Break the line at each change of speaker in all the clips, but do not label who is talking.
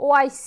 OIC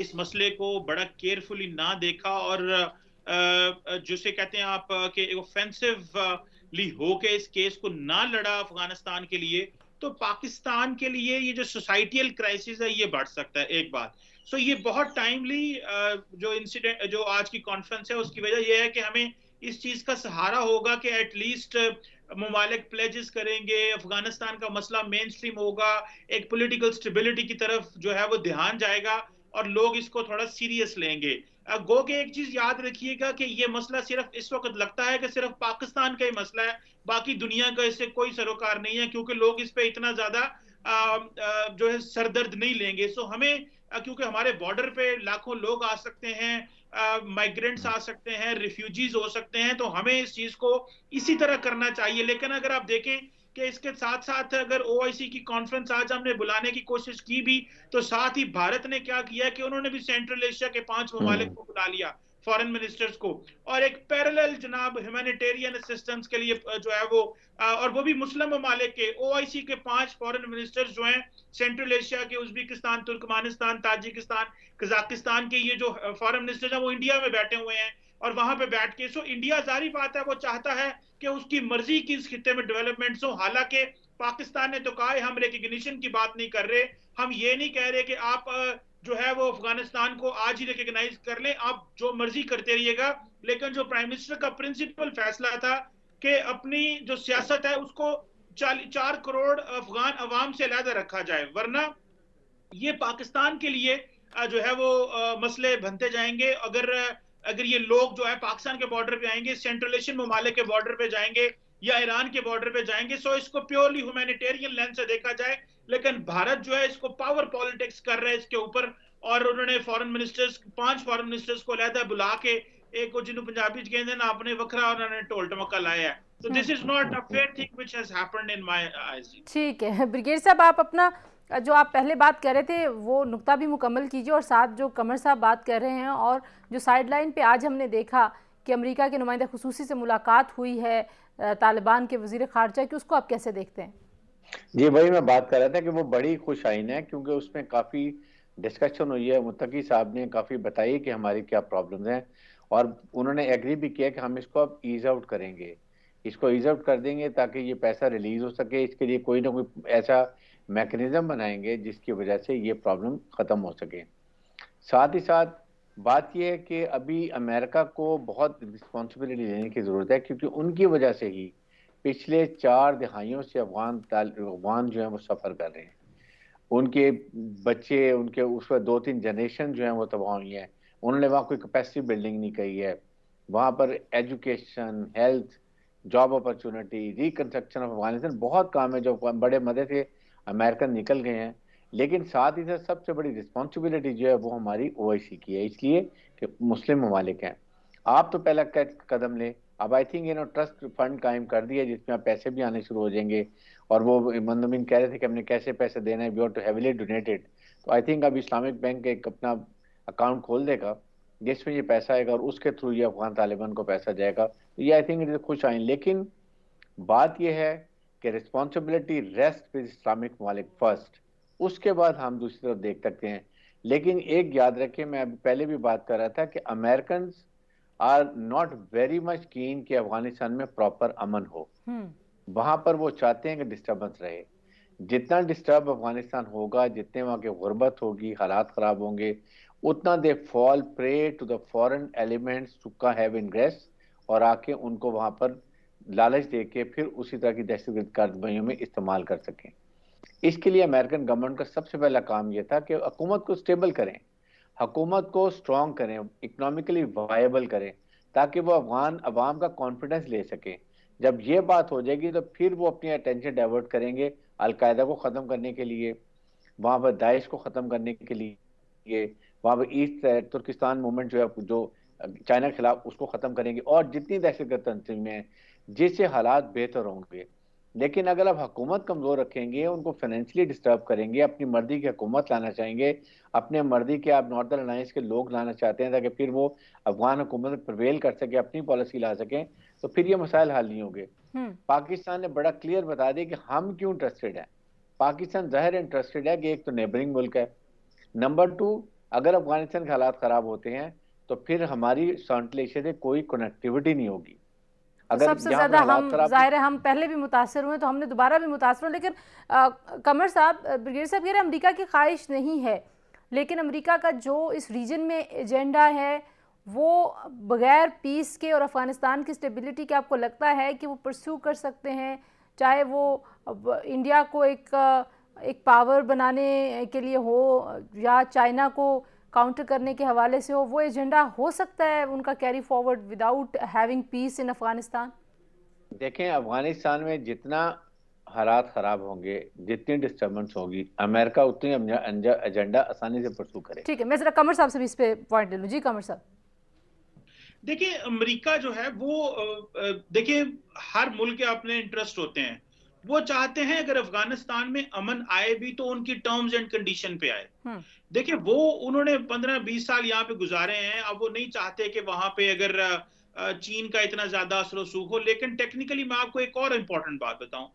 اس مسئلے کو بڑا کیئرفلی نہ دیکھا اور جسے کہتے ہیں آپ کہ اوفینسولی ہو کے اس کیس کو نہ لڑا افغانستان کے لیے، تو پاکستان کے لیے یہ جو سوسائٹیل کرائسس ہے یہ بڑھ سکتا ہے. ایک بات سو یہ بہت ٹائملی جو انسیڈنٹ جو آج کی کانفرنس ہے اس کی وجہ یہ ہے کہ ہمیں اس چیز کا سہارا ہوگا کہ ایٹ لیسٹ ممالک پلیجز کریں گے، افغانستان کا مسئلہ مین سٹریم ہوگا، ایک پولیٹیکل سٹیبلٹی کی طرف جو ہے وہ دھیان جائے گا اور لوگ اس کو تھوڑا سیریس لیں گے. گو کہ ایک چیز یاد رکھیے گا کہ یہ مسئلہ صرف اس وقت لگتا ہے کہ صرف پاکستان کا ہی مسئلہ ہے، باقی دنیا کا اس سے کوئی سروکار نہیں ہے، کیونکہ لوگ اس پہ اتنا زیادہ جو ہے سردرد نہیں لیں گے. سو ہمیں کیونکہ ہمارے بارڈر پہ لاکھوں لوگ آ سکتے ہیں، مائیگرینٹس آ سکتے ہیں، ریفیوجیز ہو سکتے ہیں، تو ہمیں اس چیز کو اسی طرح کرنا چاہیے. لیکن اگر آپ دیکھیں کہ اس کے ساتھ ساتھ اگر او آئی سی کی کانفرنس آج ہم نے بلانے کی کوشش کی بھی، تو ساتھ ہی بھارت نے کیا کیا کہ انہوں نے بھی سینٹرل ایشیا کے 5 ممالک کو بلا لیا، فارن منسٹرز کو، اور ایک پیرالل جناب ہیومینیٹیرین اسسٹنس کے لیے جو ہے وہ اور وہ بھی مسلم ممالک کے او آئی سی کے 5 فارن منسٹرز جو ہیں سینٹرل ایشیا کے، ازبکستان، ترکمانستان، تاجکستان، قزاقستان کے یہ جو فارن منسٹرز ہیں وہ انڈیا میں بیٹھے ہوئے ہیں اور وہاں پہ بیٹھ کے سو انڈیا ظاہری بات ہے وہ چاہتا ہے کہ اس کی مرضی کی اس خطے میں ڈیولپمنٹس ہو. حالانکہ پاکستان نے تو کہا ہے ہم ریکگنیشن کی بات نہیں کر رہے، ہم یہ نہیں کہہ رہے کہ آپ جو ہے وہ افغانستان کو آج ہی ریکگنائز کر لیں، آپ جو مرضی کرتے رہیے گا. لیکن جو پرائم منسٹر کا پرنسپل فیصلہ تھا کہ اپنی جو سیاست ہے اس کو 4 کروڑ افغان عوام سے علیحدہ رکھا جائے، ورنہ یہ پاکستان کے لیے جو ہے وہ مسئلے بنتے جائیں گے. اگر یہ لوگ جو ہے پاکستان کے بارڈر پہ آئیں گے، سینٹرل ایشین ممالک کے بارڈر پہ جائیں گے یا ایران کے بارڈر پہ جائیں گے، سو اس کو پیورلی ہیومینیٹیرین لینس سے دیکھا جائے. لیکن بھارت جو ہے اس کو پاور پالیٹکس کر رہے ہیں اس کے اوپر، اور انہوں نے فارن منسٹرز 5 فارن منسٹرز کو علیحدہ بلا کے ایک جنہوں پنجابی کہتے ہیں اپنے وکھرا انہوں نے ٹول ٹمکا لایا ہے. So this is not a fair thing which has happened in my eyes.
ٹھیک ہے بریگیڈ صاحب، آپ اپنا جو آپ پہلے بات کر رہے تھے وہ نقطہ بھی مکمل کیجیے، اور ساتھ جو قمر صاحب بات کر رہے ہیں اور جو سائیڈ لائن پہ آج ہم نے دیکھا کہ امریکہ کے نمائندہ خصوصی سے ملاقات ہوئی ہے طالبان کے وزیر خارجہ کی، اس کو آپ کیسے دیکھتے ہیں؟
جی وہی میں بات کر رہا تھا کہ وہ بڑی خوش آئین ہے، کیونکہ اس میں کافی ڈسکشن ہوئی ہے. متقی صاحب نے کافی بتائی کہ ہماری کیا پرابلمز ہیں، اور انہوں نے ایگری بھی کیا کہ ہم اس کو اب ایز آؤٹ کریں گے، اس کو ایز آؤٹ کر دیں گے تاکہ یہ پیسہ ریلیز ہو سکے. اس کے لیے کوئی نہ کوئی ایسا میکنزم بنائیں گے جس کی وجہ سے یہ پرابلم ختم ہو سکے. ساتھ ہی ساتھ بات یہ ہے کہ ابھی امریکہ کو بہت رسپانسبلٹی لینے کی ضرورت ہے، کیونکہ ان کی وجہ سے ہی پچھلے 4 دہائیوں سے افغان جو ہیں وہ سفر کر رہے ہیں. ان کے بچے، ان کے اس وقت 2-3 جنریشن جو ہیں وہ تباہ ہوئی ہیں. انہوں نے وہاں کوئی کیپیسٹی بلڈنگ نہیں کی ہے. وہاں پر education, health, job opportunity, reconstruction of Afghanistan, بہت کام ہے جو بڑے مدد سے امریکن نکل گئے ہیں. لیکن ساتھ ہی ساتھ سب سے بڑی رسپانسبلٹی جو ہے وہ ہماری او آئی سی کی ہے، اس لیے کہ مسلم ممالک ہیں. آپ تو پہلا قدم لیں. اب آئی تھنک ٹرسٹ فنڈ قائم کر دیا جس میں پیسے بھی آنے شروع ہو جائیں گے، اور وہ مندمین کہہ رہے تھے کہ ہم نے کیسے پیسے دینا ہے، we have to heavily donated. تو آئی تھنک اب اسلامک بینک ایک اپنا اکاؤنٹ کھول دے گا جس میں یہ پیسہ آئے گا، اور اس کے تھرو یہ افغان طالبان کو پیسہ جائے گا. یہ آئی تھنک خوش آئیں. لیکن بات یہ ہے کہ رسپانسبلٹی ریسٹ ود اسلامک ممالک فرسٹ، اس کے بعد ہم دوسری طرف دیکھ سکتے ہیں. لیکن ایک یاد رکھیں، میں پہلے بھی بات کر رہا تھا کہ Americans are not very much keen کہ افغانستان میں پراپر امن ہو. وہاں پر وہ چاہتے ہیں کہ ڈسٹربنس رہے. جتنا ڈسٹرب افغانستان ہوگا، جتنے وہاں کی غربت ہوگی، حالات خراب ہوں گے، اتنا they fall prey to the foreign elements to have ingress, اور آ کے ان کو وہاں پر لالچ دے کے پھر اسی طرح کی دہشت گرد کارروائیوں میں استعمال کر سکیں. اس کے لیے امریکن گورنمنٹ کا سب سے پہلا کام یہ تھا کہ حکومت کو سٹیبل کریں، حکومت کو سٹرونگ کریں، اکنامکلی وائبل کریں، تاکہ وہ افغان عوام کا کانفیڈنس لے سکیں. جب یہ بات ہو جائے گی تو پھر وہ اپنی اٹینشن ڈائیورٹ کریں گے القاعدہ کو ختم کرنے کے لیے، وہاں پر داعش کو ختم کرنے کے لیے، وہاں پر ایسٹ ترکستان موومنٹ جو ہے جو چائنا کے خلاف، اس کو ختم کریں گے، اور جتنی دہشت گرد تنظیمیں ہیں جس سے حالات بہتر ہوں گے. لیکن اگر آپ حکومت کمزور رکھیں گے، ان کو فائنینشلی ڈسٹرب کریں گے، اپنی مرضی کی حکومت لانا چاہیں گے، اپنے مرضی کے آپ ناردرن الائنس کے لوگ لانا چاہتے ہیں تاکہ پھر وہ افغان حکومت پرویل کر سکے، اپنی پالیسی لا سکیں، تو پھر یہ مسائل حل نہیں ہوں گے. پاکستان نے بڑا کلیئر بتا دیا کہ ہم کیوں انٹرسٹڈ ہیں. پاکستان ظاہر انٹرسٹڈ ہے کہ ایک تو نیبرنگ ملک ہے، نمبر 2 اگر افغانستان کے حالات خراب ہوتے ہیں تو پھر ہماری سینٹرل ایشیا سے کوئی کنیکٹیوٹی نہیں ہوگی.
سب سے زیادہ ہم ظاہر ہے ہم پہلے بھی متاثر ہوئے تو ہم نے دوبارہ بھی متاثر ہوں. لیکن قمر صاحب، بریگیڈیئر صاحب کہہ رہے ہیں امریکہ کی خواہش نہیں ہے، لیکن امریکہ کا جو اس ریجن میں ایجنڈا ہے وہ بغیر پیس کے اور افغانستان کی اسٹیبلٹی کے آپ کو لگتا ہے کہ وہ پرسیو کر سکتے ہیں، چاہے وہ انڈیا کو ایک پاور بنانے کے لیے ہو یا چائنا کو کاؤنٹر کرنے کے حوالے سے ہو، وہ ایجنڈا ہو سکتا ہے ان کا کیری فارورڈ وداؤٹ ہیونگ پیس ان افغانستان؟
دیکھیں، افغانستان میں جتنا حالات خراب ہوں گے، جتنی ڈسٹربنس ہوگی، امریکہ اتنی ایجنڈا آسانی سے پرسو کرے.
ٹھیک ہے، میں ذرا قمر صاحب سے بھی اس پہ پوائنٹ لے لوں. جی قمر صاحب.
دیکھیں امریکہ جو ہے وہ دیکھیں ہر ملک کے اپنے انٹرسٹ ہوتے ہیں. وہ چاہتے ہیں اگر افغانستان میں امن آئے بھی تو ان کی ٹرمز اینڈ کنڈیشن پہ آئے. دیکھیں وہ انہوں نے 15-20 سال یہاں پہ گزارے ہیں. اب وہ نہیں چاہتے کہ وہاں پہ اگر چین کا اتنا زیادہ اثر و رسوخ ہو. لیکن ٹیکنیکلی میں آپ کو ایک اور امپورٹنٹ بات بتاؤں.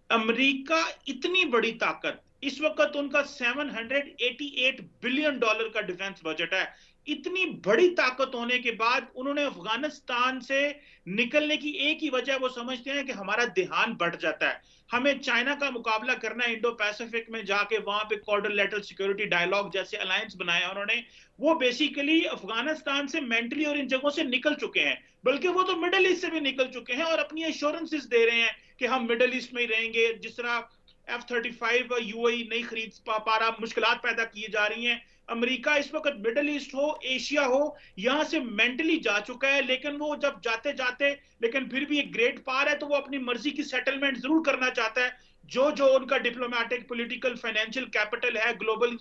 امریکہ اتنی بڑی طاقت، اس وقت ان کا $788 بلین کا ڈیفنس بجٹ ہے. اتنی بڑی طاقت ہونے کے بعد انہوں نے افغانستان سے نکلنے کی ایک ہی وجہ وہ سمجھتے ہیں کہ ہمارا دھیان بڑھ جاتا ہے. ہمیں چائنا کا مقابلہ کرنا ہے انڈو پیسیفک میں جا کے، وہاں پہ کوارڈرلیٹرل سیکیورٹی ڈائیلاگ جیسے الائنس بنایا انہوں نے. وہ بیسیکلی افغانستان سے مینٹلی اور ان جگہوں سے نکل چکے ہیں، بلکہ وہ تو مڈل ایسٹ سے بھی نکل چکے ہیں اور اپنی ایشورنسز دے رہے ہیں کہ ہم مڈل ایسٹ میں ہی رہیں گے. جس طرح F-35 UAE نہیں خرید پا رہا، مشکلات پیدا کی جا رہی ہیں. امریکہ اس وقت مڈل ایسٹ ہو، ایشیا ہو، یہاں سے مینٹلی جا چکا ہے. لیکن وہ جب جاتے جاتے، لیکن پھر بھی ایک گریٹ پار ہے تو وہ اپنی مرضی کی سیٹلمنٹ ضرور کرنا چاہتا ہے. جو ان کا ڈپلومیٹک، پولیٹیکل، فائنینشیل کیپٹل ہے، گلوبل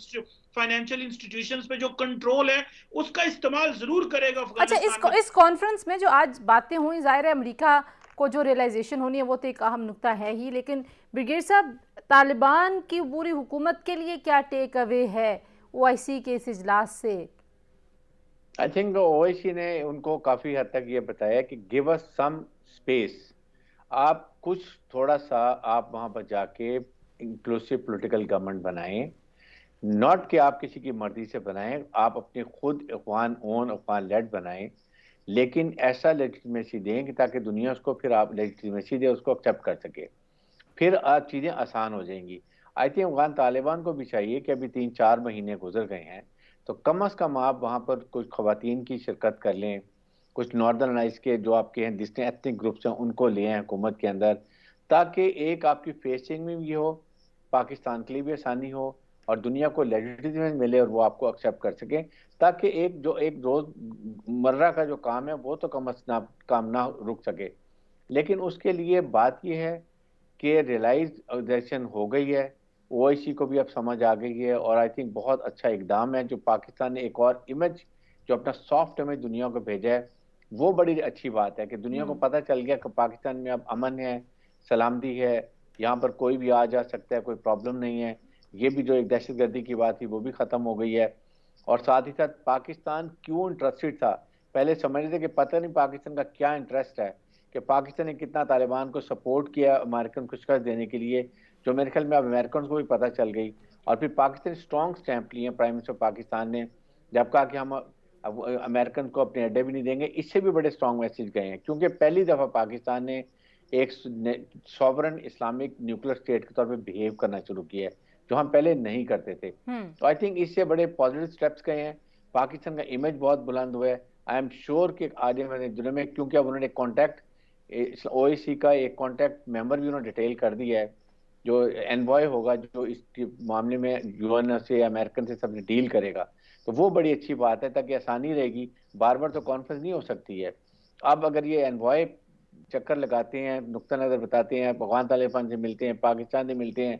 فائنینشیل انسٹیٹیوشنز پہ جو کنٹرول ہے، اس کا استعمال ضرور کرے گا افغانستان.
اچھا، اس کانفرنس میں جو آج باتیں ہوئیں، ظاہر ہے امریکہ کو جو ریئلائزیشن ہونی ہے وہ تو ایک اہم نقطہ ہے ہی، لیکن بریگیڈیئر صاحب طالبان کی عبوری حکومت کے لیے کیا ٹیک اوے ہے OIC کے اس اجلاس سے؟
آئی تھنک OIC نے ان کو کافی حد تک یہ بتایا کہ گیو اس سم اسپیس. آپ کچھ تھوڑا سا آپ وہاں پر جا کے انکلوسیو پولیٹیکل گورنمنٹ بنائیں، ناٹ کہ آپ کسی کی مرضی سے بنائیں، آپ اپنے خود افغان اون، افغان لیڈ بنائیں، لیکن ایسا لیجیٹیمیسی دیں کہ تاکہ دنیا اس کو پھر آپ لیجیٹیمیسی دے، اس کو ایکسیپٹ کر سکے. پھر آپ چیزیں آسان ہو جائیں گی. آئی تھنک افغان طالبان کو بھی چاہیے کہ ابھی 3-4 مہینے گزر گئے ہیں تو کم از کم آپ وہاں پر کچھ خواتین کی شرکت کر لیں، کچھ ناردرن الائنس کے جو آپ کے ہیں جتنے ایتھنک گروپس ہیں ان کو لے ہیں حکومت کے اندر، تاکہ ایک آپ کی فیسنگ میں بھی ہو، پاکستان کے لیے بھی آسانی ہو اور دنیا کو لیجیٹیمیسی ملے اور وہ آپ کو ایکسیپٹ کر سکیں، تاکہ ایک روز مرہ کا جو کام ہے وہ تو کام نہ رک سکے. لیکن اس کے لیے بات یہ ہے کہ ریلائزیشن ہو گئی ہے، OIC کو بھی اب سمجھ آ گئی ہے، اور آئی تھنک بہت اچھا اقدام ہے جو پاکستان نے ایک اور امیج، جو اپنا سافٹ امیج دنیا کو بھیجا ہے، وہ بڑی اچھی بات ہے کہ دنیا کو پتہ چل گیا کہ پاکستان میں اب امن ہے، سلامتی ہے، یہاں پر کوئی بھی آ جا سکتا ہے، کوئی پرابلم نہیں ہے. یہ بھی جو ایک دہشت گردی کی بات تھی وہ بھی ختم ہو گئی ہے. اور ساتھ ہی ساتھ پاکستان کیوں انٹرسٹڈ تھا، پہلے سمجھ رہے تھے کہ پتہ نہیں پاکستان کا کیا انٹرسٹ ہے، کہ پاکستان نے کتنا طالبان کو سپورٹ کیا امریکن کو شکست دینے کے لیے، جو میرے خیال میں اب امریکنز کو بھی پتہ چل گئی. اور پھر پاکستان اسٹرانگ سٹیمپ لیے پرائم منسٹر پاکستان نے، جب کہا کہ ہم امریکن کو اپنے اڈے بھی نہیں دیں گے. اس سے بھی بڑے اسٹرانگ میسج گئے ہیں، کیونکہ پہلی دفعہ پاکستان نے ایک سوورن اسلامک نیوکلیر اسٹیٹ کے طور پہ بہیو کرنا شروع کیا ہے، جو ہم پہلے نہیں کرتے تھے. تو آئی تھنک اس سے بڑے پازیٹیو اسٹیپس گئے ہیں، پاکستان کا امیج بہت بلند ہوا ہے. آئی ایم شیور کہ آنے والے دنوں میں، کیونکہ اب انہوں نے کانٹیکٹ OIC کا ایک کانٹیکٹ ممبر بھی انہوں نے ڈیٹیل کر دیا ہے، جو انوائے ہوگا، جو اس کے معاملے میں UN سے امریکن سے سب سے ڈیل کرے گا. تو وہ بڑی اچھی بات ہے، تاکہ آسانی رہے گی. بار بار تو کانفرنس نہیں ہو سکتی ہے. اب اگر یہ انوائے چکر لگاتے ہیں، نقطہ نظر بتاتے ہیں، افغان طالبان سے ملتے ہیں، پاکستان سے ملتے ہیں،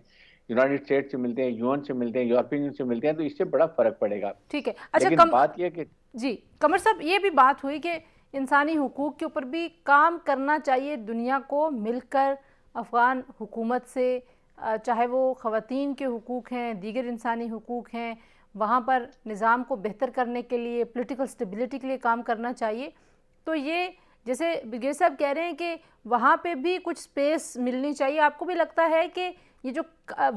یونائٹڈ اسٹیٹ سے ملتے ہیں، UN سے ملتے ہیں، یورپین یونین سے ملتے ہیں، تو اس سے بڑا فرق پڑے گا.
ٹھیک ہے. اچھا،
لیکن بات یہ کہ
جی قمر صاحب، یہ بھی بات ہوئی کہ انسانی حقوق کے اوپر بھی کام کرنا چاہیے دنیا کو مل کر افغان حکومت سے، چاہے وہ خواتین کے حقوق ہیں، دیگر انسانی حقوق ہیں، وہاں پر نظام کو بہتر کرنے کے لیے، پولیٹیکل سٹیبلٹی کے لیے کام کرنا چاہیے. تو یہ جیسے بریگیڈیئر صاحب کہہ رہے ہیں کہ وہاں پہ بھی کچھ سپیس ملنی چاہیے، آپ کو بھی لگتا ہے کہ یہ جو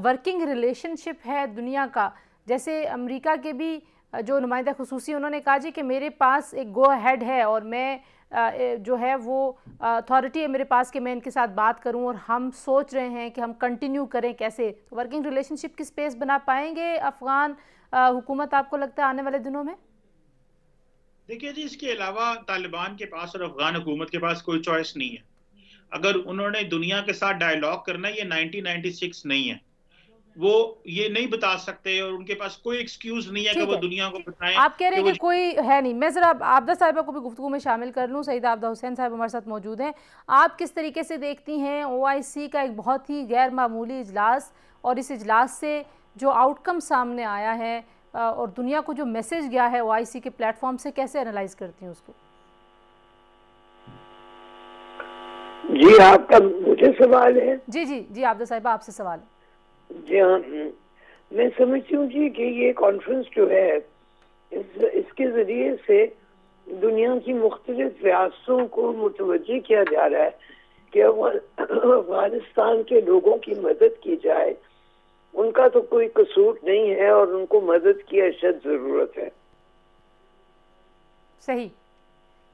ورکنگ ریلیشن شپ ہے دنیا کا، جیسے امریکہ کے بھی جو نمائندہ خصوصی انہوں نے کہا جی کہ میرے پاس ایک گو ہیڈ ہے اور میں جو ہے وہ اتھارٹی ہے میرے پاس کہ میں ان کے ساتھ بات کروں اور ہم سوچ رہے ہیں کہ ہم کنٹینیو کریں کیسے. ورکنگ ریلیشن شپ کی سپیس بنا پائیں گے افغان حکومت آپ کو لگتا ہے آنے والے دنوں میں؟
دیکھیے جی، اس کے علاوہ طالبان کے پاس اور افغان حکومت کے پاس کوئی چوائس نہیں ہے. اگر انہوں نے دنیا کے ساتھ ڈائیلاگ کرنا ہے، یہ 1996 نہیں ہے، وہ یہ نہیں بتا سکتے اور ان کے پاس کوئی ایکسکیوز نہیں ہے کہ وہ دنیا کو بتائیں.
آپ کہہ رہے ہیں کہ کوئی ہے نہیں. میں ذرا عابدہ صاحبہ کو بھی گفتگو میں شامل کر لوں. سعیدہ عابدہ حسین صاحب ہمارے ساتھ موجود ہیں. آپ کس طریقے سے دیکھتی ہیں OIC کا ایک بہت ہی غیر معمولی اجلاس اور اس اجلاس سے جو آؤٹ کم سامنے آیا ہے اور دنیا کو جو میسج گیا ہے OIC کے پلیٹ فارم سے، کیسے انالائز کرتی ہیں اس کو؟
جی آپ کا مجھے سوال ہے؟
جی عابدہ صاحبہ آپ سے سوال ہے.
جی ہاں، میں سمجھتی ہوں جی کہ یہ کانفرنس جو ہے اس کے ذریعے سے دنیا کی مختلف ریاستوں کو متوجہ کیا جا رہا ہے کہ افغانستان کے لوگوں کی مدد کی جائے. ان کا تو کوئی قصور نہیں ہے اور ان کو مدد کی اشد ضرورت ہے.
صحیح.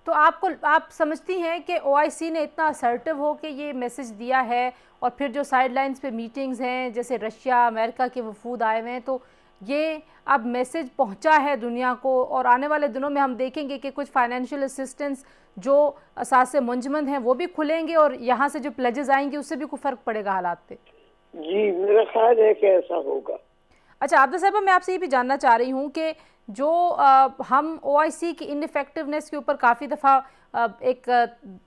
تو آپ سمجھتی ہیں کہ OIC نے اتنا اسرٹیو ہو کہ یہ میسج دیا ہے اور پھر جو سائیڈ لائنز پہ میٹنگز ہیں جیسے رشیا امریکہ کے وفود آئے ہوئے ہیں، تو یہ اب میسج پہنچا ہے دنیا کو اور آنے والے دنوں میں ہم دیکھیں گے کہ کچھ فائنینشیل اسسٹنس جو اساس منجمد ہیں وہ بھی کھلیں گے اور یہاں سے جو پلیجز آئیں گے اس سے بھی کوئی فرق پڑے گا حالات پہ؟
جی میرا خیال ہے کہ ایسا ہوگا.
اچھا عابدہ صاحبہ، میں آپ سے یہ بھی جاننا چاہ رہی ہوں کہ جو ہم OIC کی ان افیکٹونیس کے اوپر کافی دفعہ ایک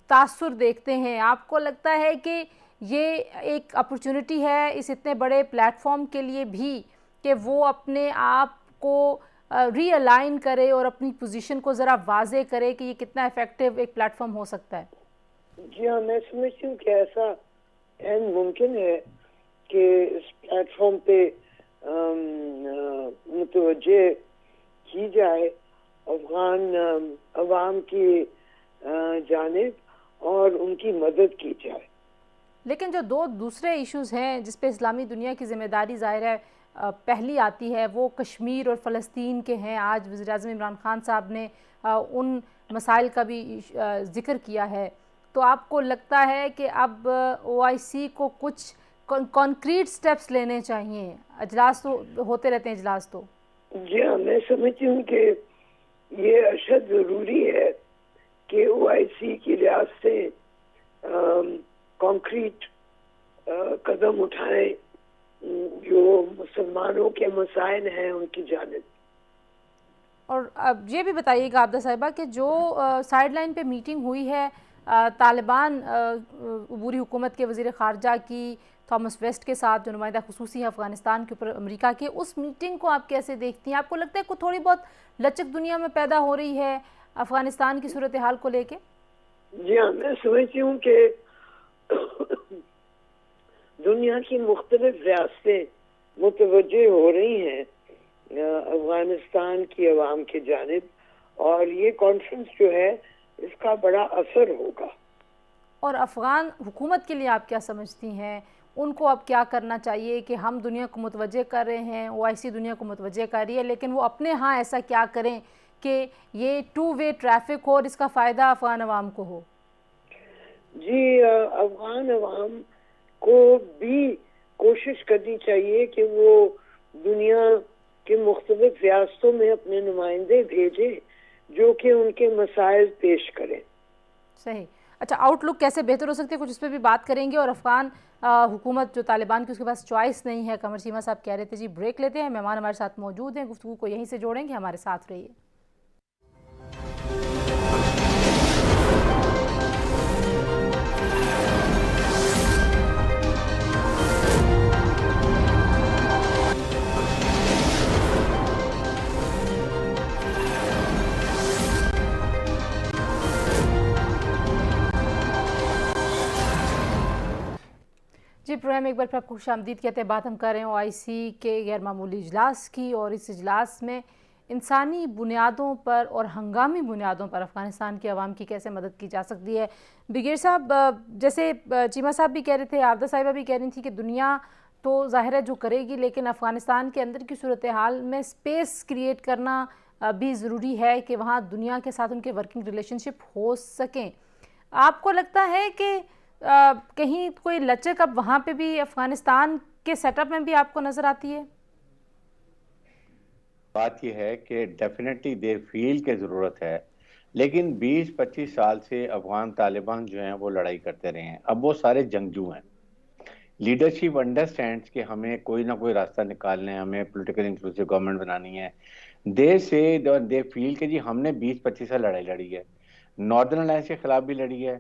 تاثر دیکھتے ہیں، آپ کو لگتا ہے کہ یہ ایک اپرچونٹی ہے اس اتنے بڑے پلیٹ فارم کے لیے بھی کہ وہ اپنے آپ کو ری الائن کرے اور اپنی پوزیشن کو ذرا واضح کرے کہ یہ کتنا افیکٹو ایک پلیٹ فارم ہو سکتا ہے؟
جی ہاں، میں سمجھتی ہوں کہ ایسا ممکن ہے کہ اس پلیٹ فارم پہ متوجہ کی جائے افغان عوام کی جانب اور ان کی مدد کی جائے.
لیکن جو دوسرے ایشوز ہیں جس پہ اسلامی دنیا کی ذمہ داری ظاہر ہے پہلی آتی ہے، وہ کشمیر اور فلسطین کے ہیں. آج وزیر اعظم عمران خان صاحب نے ان مسائل کا بھی ذکر کیا ہے. تو آپ کو لگتا ہے کہ اب OIC کو کچھ کانکریٹ سٹیپس لینے چاہیے؟ اجلاس تو ہوتے رہتے ہیں اجلاس تو.
جی ہاں، میں سمجھتی ہوں کہ یہ اشد ضروری ہے کہ OIC کی ریاستیں کانکریٹ قدم اٹھائیں جو مسلمانوں کے مسائل ہیں ان کی جانب. اور
اب یہ بھی بتائیے گا عابدہ صاحبہ کہ جو سائیڈ لائن پہ میٹنگ ہوئی ہے طالبان عبوری حکومت کے وزیر خارجہ کی تھامس ویسٹ کے ساتھ جو نمائندہ خصوصی ہے افغانستان کے اوپر امریکہ کے، اس میٹنگ کو آپ کیسے دیکھتی ہیں؟ آپ کو لگتا ہے کہ تھوڑی بہت لچک دنیا میں پیدا ہو رہی ہے افغانستان کی صورتحال کو لے کے؟
جی ہاں، میں سمجھتی ہوں کہ دنیا کی مختلف ریاستیں متوجہ ہو رہی ہیں افغانستان کی عوام کی جانب اور یہ کانفرنس جو ہے اس کا بڑا اثر ہوگا.
اور افغان حکومت کے لیے آپ کیا سمجھتی ہیں؟ ان کو اب کیا کرنا چاہیے کہ ہم دنیا کو متوجہ کر رہے ہیں، OIC دنیا کو متوجہ کر رہی ہے، لیکن وہ اپنے ہاں ایسا کیا کریں کہ یہ 2 وے ٹریفک ہو اور اس کا فائدہ افغان عوام کو ہو؟
جی افغان عوام کو بھی کوشش کرنی چاہیے کہ وہ دنیا کے مختلف ریاستوں میں اپنے نمائندے بھیجیں جو کہ ان کے مسائل پیش کریں.
صحیح. اچھا، آؤٹ لک کیسے بہتر ہو سکتے ہیں کچھ اس پہ بھی بات کریں گے. اور افغان حکومت جو طالبان کی اس کے پاس چوائس نہیں ہے، قمر چیمہ صاحب کہہ رہے تھے. جی بریک لیتے ہیں، مہمان ہمارے ساتھ موجود ہیں، گفتگو کو یہیں سے جوڑیں گے، ہمارے ساتھ رہیے. جی پروگرام ایک بار پھر آپ کو خوش آمدید کہتے ہیں. بات ہم کر رہے ہیں OIC کے غیر معمولی اجلاس کی، اور اس اجلاس میں انسانی بنیادوں پر اور ہنگامی بنیادوں پر افغانستان کی عوام کی کیسے مدد کی جا سکتی ہے. بگیر صاحب، جیسے چیمہ صاحب بھی کہہ رہے تھے، عابدہ صاحبہ بھی کہہ رہی تھی کہ دنیا تو ظاہر ہے جو کرے گی، لیکن افغانستان کے اندر کی صورتحال میں سپیس کریٹ کرنا بھی ضروری ہے کہ وہاں دنیا کے ساتھ ان کے ورکنگ ریلیشن شپ ہو سکیں. آپ کو لگتا ہے کہ کہیں کوئی لچک اب وہاں پہ بھی افغانستان کے سیٹ اپ میں بھی آپ کو نظر آتی ہے؟
بات یہ ہے کہ ڈیفینیٹلی دے فیل کی ضرورت ہے، لیکن 20-25 سال سے افغان طالبان جو ہیں وہ لڑائی کرتے رہے ہیں. اب وہ سارے جنگجو ہیں. لیڈرشپ انڈرسٹینڈس کہ ہمیں کوئی نہ کوئی راستہ نکالنا ہے، ہمیں پولیٹیکل انکلوسیو گورنمنٹ بنانی ہے. دے فیل کہ جی ہم نے 20-25 سال لڑائی لڑی ہے، ناردرن الائنس کے خلاف بھی لڑی ہے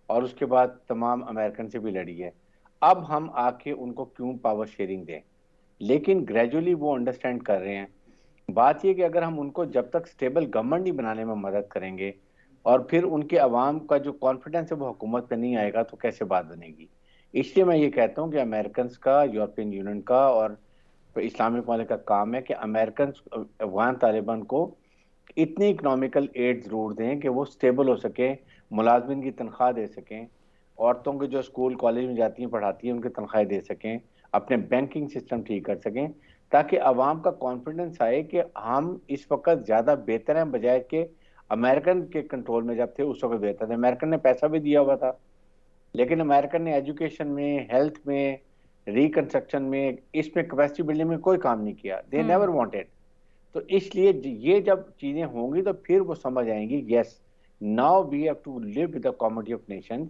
اور اس کے بعد تمام امریکن سے بھی لڑی ہے. اب ہم آ کے ان کو کیوں پاور شیئرنگ دیں؟ لیکن گریجولی وہ انڈرسٹینڈ کر رہے ہیں. بات یہ کہ اگر ہم ان کو جب تک سٹیبل گورنمنٹ نہیں بنانے میں مدد کریں گے اور پھر ان کے عوام کا جو کانفیڈنس ہے وہ حکومت پہ نہیں آئے گا تو کیسے بات بنے گی؟ اس لیے میں یہ کہتا ہوں کہ امریکنز کا، یورپین یونین کا اور اسلامک ممالک کا کام ہے کہ امریکنز افغان طالبان کو اتنی اکنامیکل ایڈ ضرور دیں کہ وہ سٹیبل ہو سکیں، ملازمین کی تنخواہ دے سکیں، عورتوں کے جو اسکول کالج میں جاتی ہیں پڑھاتی ہیں ان کی تنخواہیں دے سکیں، اپنے بینکنگ سسٹم ٹھیک کر سکیں، تاکہ عوام کا کانفیڈنس آئے کہ ہم اس وقت زیادہ بہتر ہیں بجائے کہ امریکن کے کنٹرول میں جب تھے اس وقت بہتر تھے. امریکن نے پیسہ بھی دیا ہوا تھا لیکن امریکن نے ایجوکیشن میں، ہیلتھ میں، ریکنسٹرکشن میں، اس میں کیپیسٹی بلڈنگ میں کوئی کام نہیں کیا. They never wanted. تو اس لیے یہ جب چیزیں ہوں گی تو پھر وہ سمجھ آئیں گی yes now we have to live with the community of nations.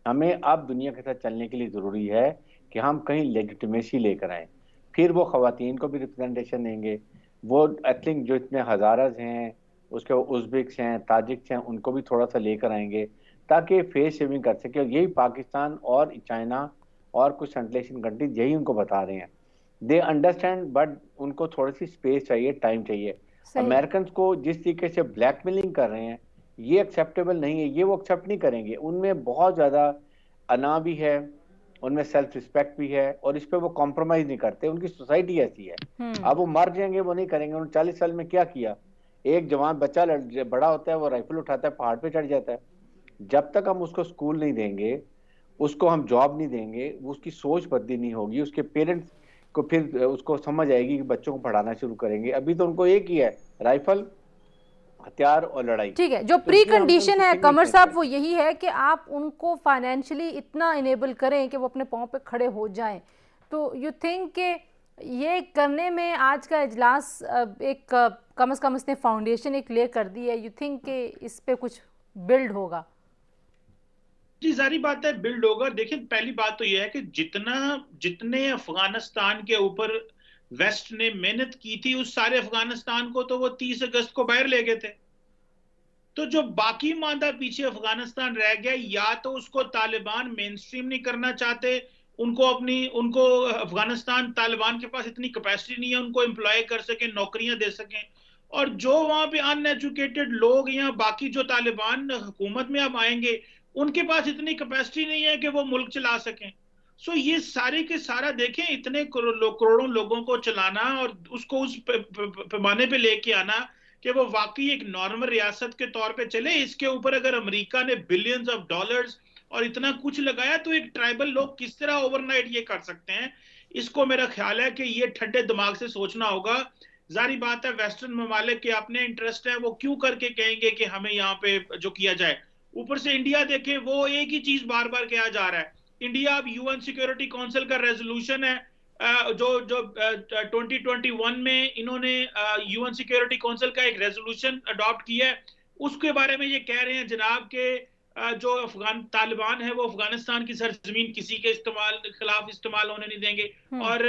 ہمیں اب دنیا کے ساتھ چلنے کے لیے ضروری ہے کہ ہم کہیں لیجیٹیمیسی لے کر آئیں. پھر وہ خواتین کو بھی ریپرزنٹیشن دیں گے. وہ آئی تھنک جو اتنے ہزارز ہیں، اس کے ازبکس ہیں، تاجکس ہیں، ان کو بھی تھوڑا سا لے کر آئیں گے تاکہ فیس سیونگ کر سکے. اور یہی پاکستان اور چائنا اور کچھ سینٹرل ایشین کنٹریز یہی ان کو بتا رہے ہیں. دے انڈرسٹینڈ بٹ ان کو تھوڑی سی اسپیس چاہیے، ٹائم چاہیے. امریکنز کو جس طریقے سے بلیک میلنگ کر رہے ہیں یہ ایکسیپٹیبل نہیں ہے، یہ وہ ایکسیپٹ نہیں کریں گے. ان میں بہت زیادہ انا بھی ہے، ان میں سیلف ریسپیکٹ بھی ہے اور اس پہ وہ کمپرومائز نہیں کرتے. ان کی سوسائٹی ایسی ہے. اب وہ مر جائیں گے وہ نہیں کریں گے. انہوں نے 40 سال میں کیا کیا؟ ایک جوان بچہ بڑا ہوتا ہے وہ رائفل اٹھاتا ہے پہاڑ پہ چڑھ جاتا ہے. جب تک ہم اس کو سکول نہیں دیں گے، اس کو ہم جاب نہیں دیں گے، اس کی سوچ بدلی نہیں ہوگی، اس کے پیرنٹس کو پھر اس کو سمجھ آئے گی کہ بچوں کو پڑھانا شروع کریں گے. ابھی تو ان کو ایک ہی ہے، رائفل، ہتھیار اور لڑائی.
ٹھیک ہے، جو پری کنڈیشن ہے قمر صاحب وہ یہی ہے کہ آپ ان کو فائنینشلی اتنا انیبل کریں کہ وہ اپنے پاؤں پہ کھڑے ہو جائیں. تو یو تھنک کہ یہ کرنے میں آج کا اجلاس ایک کم از کم اس نے فاؤنڈیشن ایک لے کر دی ہے. یو تھنک کہ اس پہ کچھ بلڈ ہوگا؟
جی ظاہری بات ہے بلڈ ہوگا. دیکھیں پہلی بات تو یہ ہے کہ جتنے افغانستان کے اوپر ویسٹ نے محنت کی تھی اس سارے افغانستان کو تو وہ 30 اگست کو باہر لے گئے تھے. تو جو باقی ماندہ پیچھے افغانستان رہ گیا، یا تو اس کو طالبان مین سٹریم نہیں کرنا چاہتے، ان کو افغانستان طالبان کے پاس اتنی کیپیسٹی نہیں ہے ان کو امپلائی کر سکیں، نوکریاں دے سکیں، اور جو وہاں پہ ان ایجوکیٹڈ لوگ یا باقی جو طالبان حکومت میں اب آئیں گے ان کے پاس اتنی کیپیسٹی نہیں ہے کہ وہ ملک چلا سکیں. سو یہ سارے کے سارا دیکھیں اتنے کروڑوں لوگوں کو چلانا اور اس کو اس پیمانے پہ لے کے آنا کہ وہ واقعی ایک نارمل ریاست کے طور پہ چلے. اس کے اوپر اگر امریکہ نے بلینز آف ڈالرز اور اتنا کچھ لگایا تو ایک ٹرائبل لوگ کس طرح اوور نائٹ یہ کر سکتے ہیں؟ اس کو میرا خیال ہے کہ یہ ٹھنڈے دماغ سے سوچنا ہوگا. ظاہری بات ہے ویسٹرن ممالک کے اپنے انٹرسٹ ہیں، وہ کیوں کر کے کہیں گے کہ ہمیں یہاں پہ جو کیا جائے. اوپر سے انڈیا دیکھیں وہ ایک ہی چیز بار بار کہا جا رہا ہے. انڈیا اب یو این سیکیورٹی کونسل کا ریزولوشن ہے جو 2021 میں انہوں نے یو این سیکیورٹی کونسل کا ایک ریزولوشن اڈاپٹ کیا ہے. اس کے بارے میں یہ کہہ رہے ہیں جناب کہ جو افغان طالبان ہے وہ افغانستان کی سرزمین کسی کے خلاف استعمال ہونے نہیں دیں گے، اور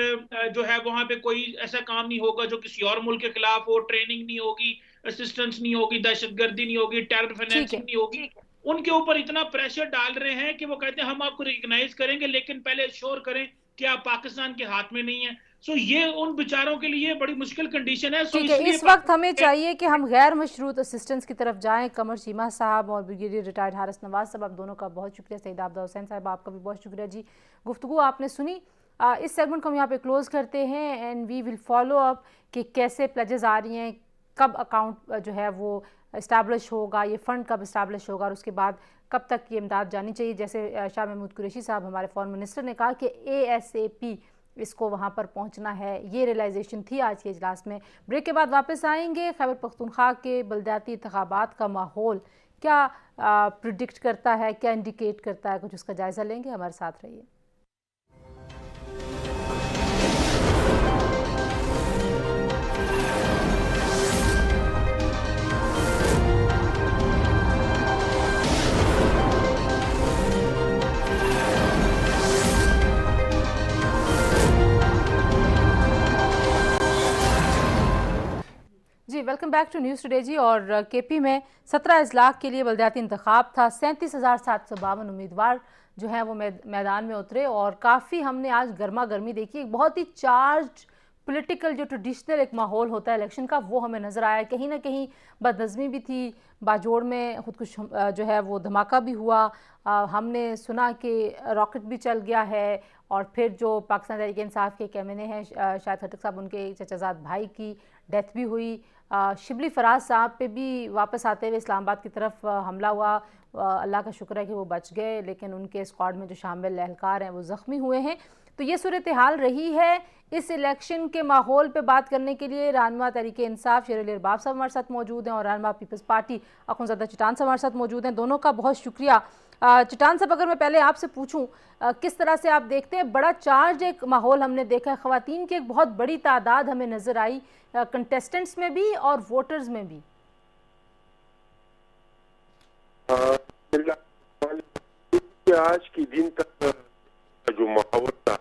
جو ہے وہاں پہ کوئی ایسا کام نہیں ہوگا جو کسی اور ملک کے خلاف ہو، ٹریننگ نہیں ہوگی، اسسٹنس نہیں ہوگی، دہشت گردی نہیں ہوگی، ٹیرر فائنینسنگ نہیں ہوگی. ان کے اوپر اتنا پریشر ڈال رہے ہیں کہ وہ کہتے ہیں ہم آپ کو ریکگنائز کریں گے لیکن پہلے شور کریں کہ آپ پاکستان کے ہاتھ میں نہیں ہیں. سو یہ ان بیچاروں کے لیے بڑی مشکل کنڈیشن ہے.
ٹھیک ہے، اس وقت ہمیں چاہیے کہ ہم غیر مشروط اسسٹنس کی طرف جائیں. قمر چیمہ صاحب اور بریگیڈیئر ریٹائرڈ حارث نواز صاحب، آپ دونوں کا بہت شکریہ. سعید عابدہ حسین صاحب آپ کا بھی بہت شکریہ. جی گفتگو آپ نے سنی. اس سیگمنٹ کو ہم یہاں پہ کلوز کرتے ہیں and we will follow up کہ کیسے پلیجز آ رہی ہیں، کب اکاؤنٹ جو ہے وہ اسٹیبلش ہوگا، یہ فنڈ کب اسٹیبلش ہوگا، اور اس کے بعد کب تک یہ امداد جانی چاہیے. جیسے شاہ محمود قریشی صاحب ہمارے فارن منسٹر نے کہا کہ ASAP اس کو وہاں پر پہنچنا ہے. یہ ریئلائزیشن تھی آج کے اجلاس میں. بریک کے بعد واپس آئیں گے. خیبر پختونخوا کے بلدیاتی انتخابات کا ماحول کیا پریڈکٹ کرتا ہے, کیا انڈیکیٹ کرتا ہے, کچھ اس کا جائزہ لیں گے. ہمارے ساتھ رہیے. جی welcome back to news today جی. اور کے پی میں 17 اضلاع کے لیے بلدیاتی انتخاب تھا. 37,752 امیدوار جو ہیں وہ میدان میں اترے اور کافی ہم نے آج گرما گرمی دیکھی. ایک بہت ہی چارجڈ پولیٹیکل جو ٹریڈیشنل ایک ماحول ہوتا ہے الیکشن کا وہ ہمیں نظر آیا. کہیں نہ کہیں بد نظمی بھی تھی. باجوڑ میں خودکش جو ہے وہ دھماکہ بھی ہوا. ہم نے سنا کہ راکٹ بھی چل گیا ہے. اور پھر جو پاکستان تحریک انصاف کے ایم این اے ہیں شاہد خٹک صاحب, ان کے چچا زاد بھائی کی ڈیتھ بھی ہوئی. شبلی فراز صاحب پہ بھی واپس آتے ہوئے اسلام آباد کی طرف حملہ ہوا. اللہ کا شکر ہے کہ وہ بچ گئے, لیکن ان کے اسکواڈ میں جو شامل اہلکار ہیں وہ زخمی ہوئے ہیں. تو یہ صورتحال رہی ہے. اس الیکشن کے ماحول پہ بات کرنے کے لیے رہنما تحریک انصاف شیر علی ارباب صاحب ہمارے ساتھ موجود ہیں اور رہنما پیپلز پارٹی اخونزادہ چٹان صاحب ہمارے ساتھ موجود ہیں. دونوں کا بہت شکریہ. چٹان صاحب اگر میں پہلے آپ سے پوچھوں کس طرح سے آپ دیکھتے ہیں, بڑا چارج ایک ماحول ہم نے دیکھا ہے. خواتین کی ایک بہت بڑی تعداد ہمیں نظر آئی کنٹیسٹنٹس میں بھی اور ووٹرز میں بھی.
آج کے دن تک جو ماحول تھا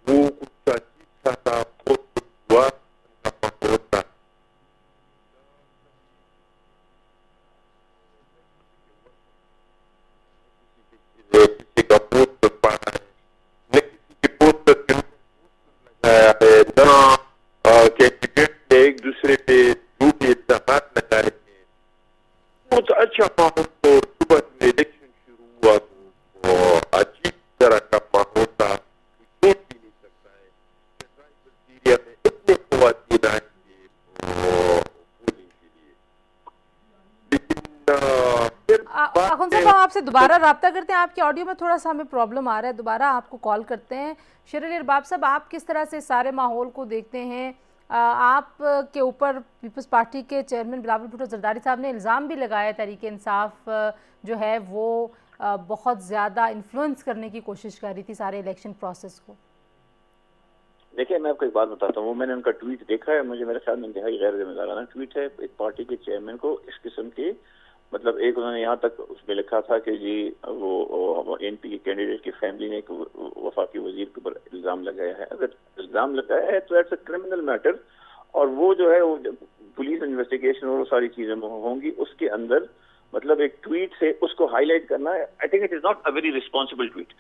وہ کچھ عجیب سا تھا, ایک دوسرے پہ جھوٹے الزامات لگا رہے ہیں. بہت اچھا ماحول تو صبح میں الیکشن شروع ہوا تو عجیب طرح کا ماحول تھا, سوچ بھی نہیں سکتا ہے. وزیریا میں اتنے خواتین آئیں گے بولنے کے لیے. لیکن
اخون صاحب آپ سے دوبارہ رابطہ کرتے ہیں. آپ کی آڈیو میں تھوڑا سا ہمیں پرابلم آ رہا ہے, دوبارہ آپ کو کال کرتے ہیں. شیر علی ارباب صاحب آپ کس طرح سے سارے ماحول کو دیکھتے ہیں؟ آپ کے اوپر پیپلز پارٹی کے چیئرمین بلاول بھٹو زرداری صاحب نے الزام بھی لگایا تحریک انصاف جو ہے وہ بہت زیادہ انفلوئنس کرنے کی کوشش کر رہی تھی سارے الیکشن پروسیس کو.
دیکھیں میں آپ کو ایک بات بتاتا ہوں, وہ میں نے ان کا ٹویٹ دیکھا ہے, مجھے میرے خیال میں انتہائی غیر ذمہ دارانہ ٹویٹ ہے. ایک پارٹی کے چیئرمین کو اس قسم کی مطلب ایک انہوں نے یہاں تک اس میں لکھا تھا کہ جی وہ این پی کے کینڈیڈیٹ کی فیملی نے ایک وفاقی وزیر کے اوپر الزام لگایا ہے. اگر الزام لگایا ہے تو اٹس اے کرمنل میٹر, اور وہ جو ہے وہ پولیس انویسٹیگیشن اور وہ ساری چیزیں ہوں گی. اس کے اندر مطلب ایک ٹویٹ سے اس کو ہائی لائٹ کرنا ہے, I think it is not a very responsible tweet.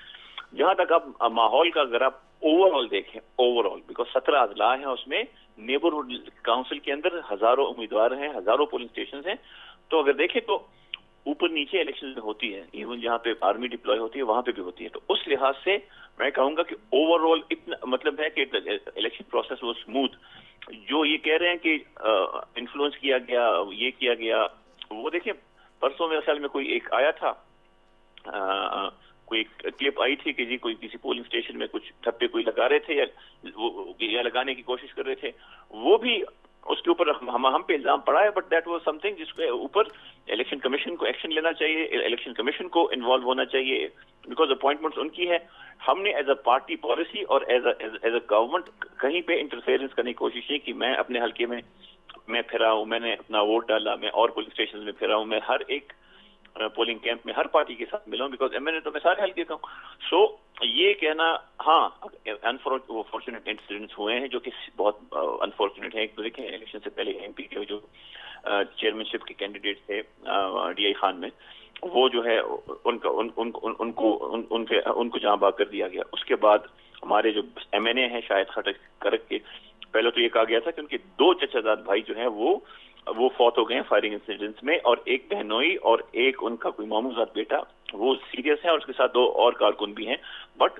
جہاں تک اب ماحول کا اگر آپ اوور آل دیکھیں, اوور آل بیکاز 17 اضلاع ہیں, اس میں نیبرہڈ کاؤنسل کے اندر ہزاروں امیدوار ہیں, ہزاروں پولنگ اسٹیشنز ہیں. تو اگر دیکھیں تو اوپر نیچے الیکشن ہوتی ہے, ایون جہاں پہ آرمی ڈپلوائے ہوتی ہے وہاں پہ بھی ہوتی ہے. تو اس لحاظ سے میں کہوں گا کہ اوور آل اتنا مطلب ہے کہ الیکشن پروسیس وہ اسموتھ. جو یہ کہہ رہے ہیں کہ انفلوئنس کیا گیا, یہ کیا گیا, وہ دیکھیں پرسوں میرے خیال میں کوئی ایک آیا تھا, کوئی کلپ آئی تھی کہ جی کوئی کسی پولنگ اسٹیشن میں کچھ ٹھپے کوئی لگا رہے تھے یا لگانے کی کوشش کر رہے تھے, وہ بھی اس کے اوپر ہم پہ الزام پڑا ہے. But that was some thing جس کے اوپر الیکشن کمیشن کو ایکشن لینا چاہیے, الیکشن کمیشن کو انوالو ہونا چاہیے, بیکاز اپوائنٹمنٹس ان کی ہے. ہم نے ایز اے پارٹی پالیسی اور ایز اے گورنمنٹ کہیں پہ انٹرفیئرنس کرنے کی کوشش نہیں کی. میں اپنے حلقے میں پھرا ہوں, میں نے اپنا ووٹ ڈالا, میں اور پولنگ اسٹیشن میں پھرا ہوں, میں ہر ایک پولنگ کیمپ میں ہر پارٹی کے ساتھ ملا ہوں, بیکاز ایم این اے تو میں سارے حلقے کا ہوں. سو یہ کہنا, ہاں انفارچونیٹ انسیڈنٹس ہوئے ہیں جو کہ بہت انفارچونیٹ ہیں. ایک تو دیکھیں الیکشن سے پہلے ایم پی کے جو چیئرمین شپ کے کینڈیڈیٹ تھے ڈی آئی خان میں, وہ جو ہے ان کو جہاں باغ کر دیا گیا. اس کے بعد ہمارے جو ایم این اے ہیں شاہد خٹک کرک کے, پہلے تو یہ کہا گیا تھا کہ ان کے 2 چچا زاد بھائی جو ہیں وہ فوت ہو گئے ہیں فائرنگ انسیڈنٹس میں, اور ایک بہنوئی اور ایک ان کا کوئی ماموزاد بیٹا وہ سیریس ہے, اور اس کے ساتھ 2 اور کارکن بھی ہیں. بٹ